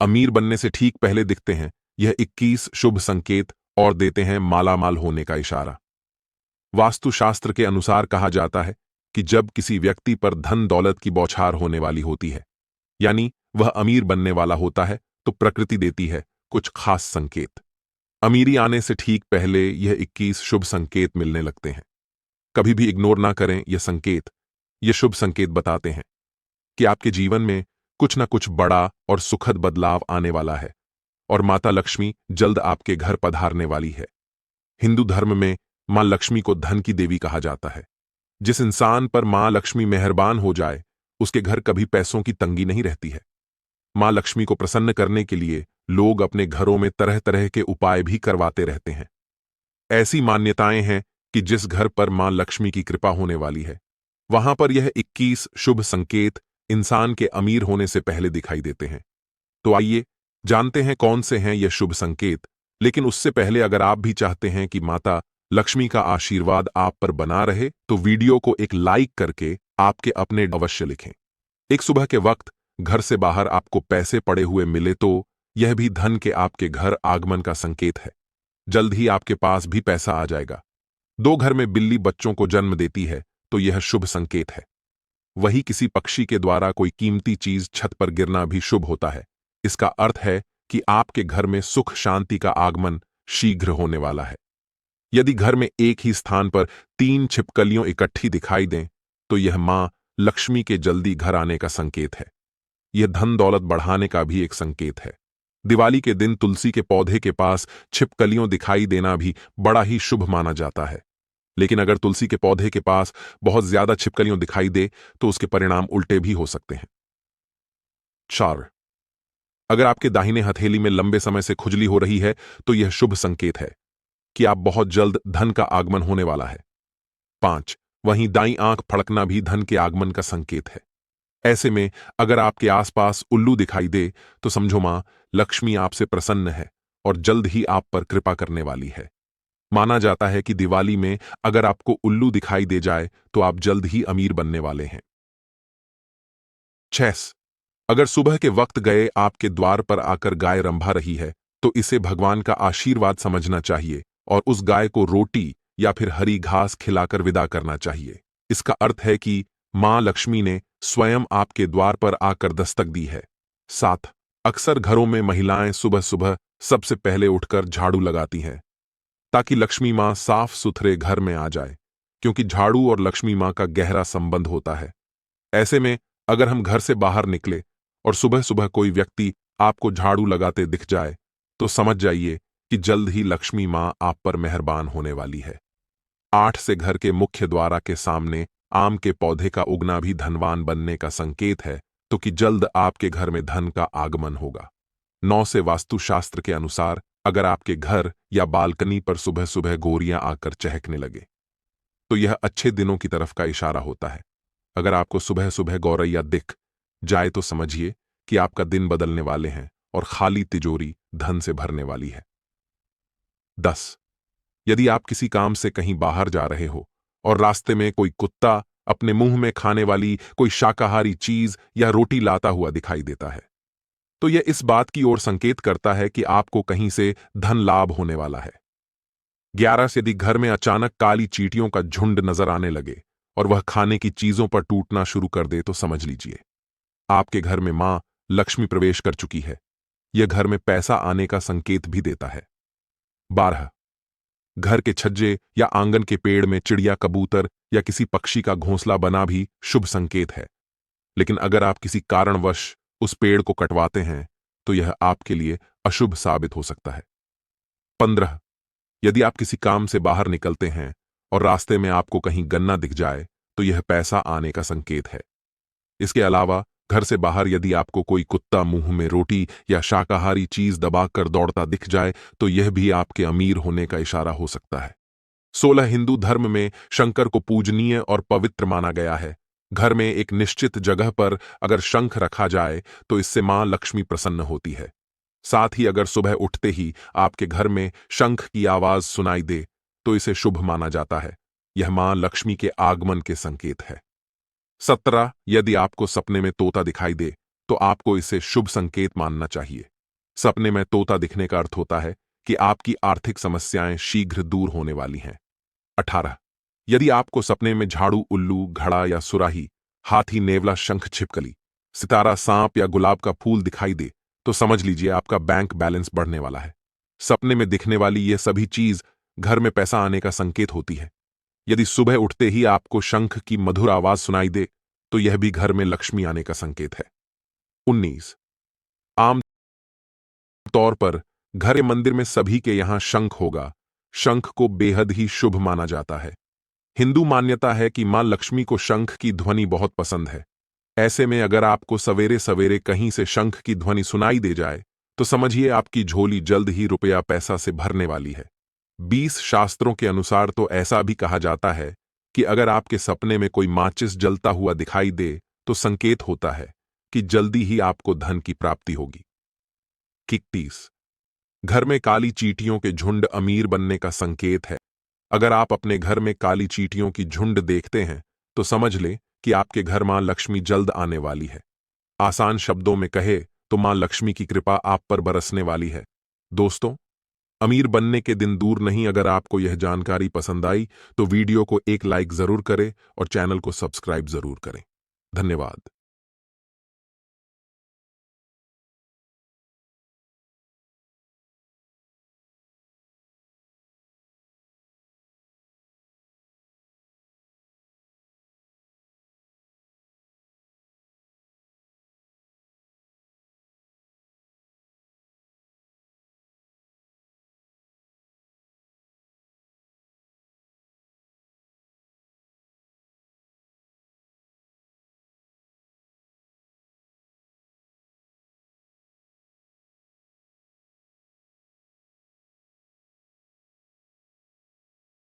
अमीर बनने से ठीक पहले दिखते हैं। यह 21 शुभ संकेत और देते हैं मालामाल होने का इशारा। वास्तुशास्त्र के अनुसार कहा जाता है कि जब किसी व्यक्ति पर धन दौलत की बौछार होने वाली होती है, यानी वह अमीर बनने वाला होता है, तो प्रकृति देती है कुछ खास संकेत। अमीरी आने से ठीक पहले यह 21 शुभ संकेत मिलने लगते हैं। कभी भी इग्नोर ना करें ये संकेत। ये शुभ संकेत बताते हैं कि आपके जीवन में कुछ ना कुछ बड़ा और सुखद बदलाव आने वाला है और माता लक्ष्मी जल्द आपके घर पधारने वाली है। हिंदू धर्म में मां लक्ष्मी को धन की देवी कहा जाता है। जिस इंसान पर मां लक्ष्मी मेहरबान हो जाए, उसके घर कभी पैसों की तंगी नहीं रहती है। मां लक्ष्मी को प्रसन्न करने के लिए लोग अपने घरों में तरह तरह के उपाय भी करवाते रहते हैं। ऐसी मान्यताएं हैं कि जिस घर पर मां लक्ष्मी की कृपा होने वाली है, वहां पर यह 21 शुभ संकेत इंसान के अमीर होने से पहले दिखाई देते हैं। तो आइए जानते हैं कौन से हैं ये शुभ संकेत। लेकिन उससे पहले अगर आप भी चाहते हैं कि माता लक्ष्मी का आशीर्वाद आप पर बना रहे, तो वीडियो को एक लाइक करके आपके अपने अवश्य लिखें। एक सुबह के वक्त घर से बाहर आपको पैसे पड़े हुए मिले तो यह भी धन के आपके घर आगमन का संकेत है। जल्द ही आपके पास भी पैसा आ जाएगा। दो घर में बिल्ली बच्चों को जन्म देती है तो यह शुभ संकेत है। वही किसी पक्षी के द्वारा कोई कीमती चीज छत पर गिरना भी शुभ होता है। इसका अर्थ है कि आपके घर में सुख शांति का आगमन शीघ्र होने वाला है। यदि घर में एक ही स्थान पर 3 छिपकलियों इकट्ठी दिखाई दें, तो यह मां लक्ष्मी के जल्दी घर आने का संकेत है। यह धन दौलत बढ़ाने का भी एक संकेत है। दिवाली के दिन तुलसी के पौधे के पास छिपकलियों दिखाई देना भी बड़ा ही शुभ माना जाता है। लेकिन अगर तुलसी के पौधे के पास बहुत ज्यादा छिपकलियों दिखाई दे, तो उसके परिणाम उल्टे भी हो सकते हैं। 4, अगर आपके दाहिने हथेली में लंबे समय से खुजली हो रही है, तो यह शुभ संकेत है कि आप बहुत जल्द धन का आगमन होने वाला है। 5, वहीं दाईं आंख फड़कना भी धन के आगमन का संकेत है। ऐसे में अगर आपके आसपास उल्लू दिखाई दे, तो समझो मां लक्ष्मी आपसे प्रसन्न है और जल्द ही आप पर कृपा करने वाली है। माना जाता है कि दिवाली में अगर आपको उल्लू दिखाई दे जाए, तो आप जल्द ही अमीर बनने वाले हैं। 6, अगर सुबह के वक्त गए आपके द्वार पर आकर गाय रंभा रही है, तो इसे भगवान का आशीर्वाद समझना चाहिए और उस गाय को रोटी या फिर हरी घास खिलाकर विदा करना चाहिए। इसका अर्थ है कि मां लक्ष्मी ने स्वयं आपके द्वार पर आकर दस्तक दी है। 7, अक्सर घरों में महिलाएं सुबह सुबह सबसे पहले उठकर झाड़ू लगाती हैं ताकि लक्ष्मी मां साफ सुथरे घर में आ जाए, क्योंकि झाड़ू और लक्ष्मी मां का गहरा संबंध होता है। ऐसे में अगर हम घर से बाहर निकले और सुबह सुबह कोई व्यक्ति आपको झाड़ू लगाते दिख जाए, तो समझ जाइए कि जल्द ही लक्ष्मी मां आप पर मेहरबान होने वाली है। 8 से घर के मुख्य द्वार के सामने आम के पौधे का उगना भी धनवान बनने का संकेत है, तो कि जल्द आपके घर में धन का आगमन होगा। 9 से वास्तुशास्त्र के अनुसार अगर आपके घर या बालकनी पर सुबह सुबह गोरियां आकर चहकने लगे, तो यह अच्छे दिनों की तरफ का इशारा होता है। अगर आपको सुबह सुबह गौरैया दिख जाए, तो समझिए कि आपका दिन बदलने वाले हैं और खाली तिजोरी धन से भरने वाली है। 10, यदि आप किसी काम से कहीं बाहर जा रहे हो और रास्ते में कोई कुत्ता अपने मुंह में खाने वाली कोई शाकाहारी चीज या रोटी लाता हुआ दिखाई देता है, तो यह इस बात की ओर संकेत करता है कि आपको कहीं से धन लाभ होने वाला है। 11, यदि घर में अचानक काली चींटियों का झुंड नजर आने लगे और वह खाने की चीजों पर टूटना शुरू कर दे, तो समझ लीजिए आपके घर में मां लक्ष्मी प्रवेश कर चुकी है। यह घर में पैसा आने का संकेत भी देता है। 12, घर के छज्जे या आंगन के पेड़ में चिड़िया, कबूतर या किसी पक्षी का घोंसला बना भी शुभ संकेत है। लेकिन अगर आप किसी कारणवश उस पेड़ को कटवाते हैं, तो यह आपके लिए अशुभ साबित हो सकता है। 15, यदि आप किसी काम से बाहर निकलते हैं और रास्ते में आपको कहीं गन्ना दिख जाए, तो यह पैसा आने का संकेत है। इसके अलावा घर से बाहर यदि आपको कोई कुत्ता मुंह में रोटी या शाकाहारी चीज दबाकर दौड़ता दिख जाए, तो यह भी आपके अमीर होने का इशारा हो सकता है। 16, हिंदू धर्म में शंकर को पूजनीय और पवित्र माना गया है। घर में एक निश्चित जगह पर अगर शंख रखा जाए, तो इससे मां लक्ष्मी प्रसन्न होती है। साथ ही अगर सुबह उठते ही आपके घर में शंख की आवाज सुनाई दे, तो इसे शुभ माना जाता है। यह मां लक्ष्मी के आगमन के संकेत है। 17, यदि आपको सपने में तोता दिखाई दे, तो आपको इसे शुभ संकेत मानना चाहिए। सपने में तोता दिखने का अर्थ होता है कि आपकी आर्थिक समस्याएं शीघ्र दूर होने वाली हैं। 18। यदि आपको सपने में झाड़ू, उल्लू, घड़ा या सुराही, हाथी, नेवला, शंख, छिपकली, सितारा, सांप या गुलाब का फूल दिखाई दे तो समझ लीजिए आपका बैंक बैलेंस बढ़ने वाला है। सपने में दिखने वाली ये सभी चीज घर में पैसा आने का संकेत होती है। यदि सुबह उठते ही आपको शंख की मधुर आवाज सुनाई दे तो यह भी घर में लक्ष्मी आने का संकेत है। 19। आम तौर पर घर या मंदिर में सभी के यहां शंख होगा। शंख को बेहद ही शुभ माना जाता है। हिंदू मान्यता है कि मां लक्ष्मी को शंख की ध्वनि बहुत पसंद है। ऐसे में अगर आपको सवेरे सवेरे कहीं से शंख की ध्वनि सुनाई दे जाए तो समझिए आपकी झोली जल्द ही रुपया पैसा से भरने वाली है। 20 शास्त्रों के अनुसार तो ऐसा भी कहा जाता है कि अगर आपके सपने में कोई माचिस जलता हुआ दिखाई दे तो संकेत होता है कि जल्दी ही आपको धन की प्राप्ति होगी। 21। घर में काली चींटियों के झुंड अमीर बनने का संकेत है। अगर आप अपने घर में काली चींटियों की झुंड देखते हैं तो समझ लें कि आपके घर मां लक्ष्मी जल्द आने वाली है। आसान शब्दों में कहे तो मां लक्ष्मी की कृपा आप पर बरसने वाली है। दोस्तों, अमीर बनने के दिन दूर नहीं। अगर आपको यह जानकारी पसंद आई तो वीडियो को एक लाइक जरूर करें और चैनल को सब्सक्राइब जरूर करें। धन्यवाद।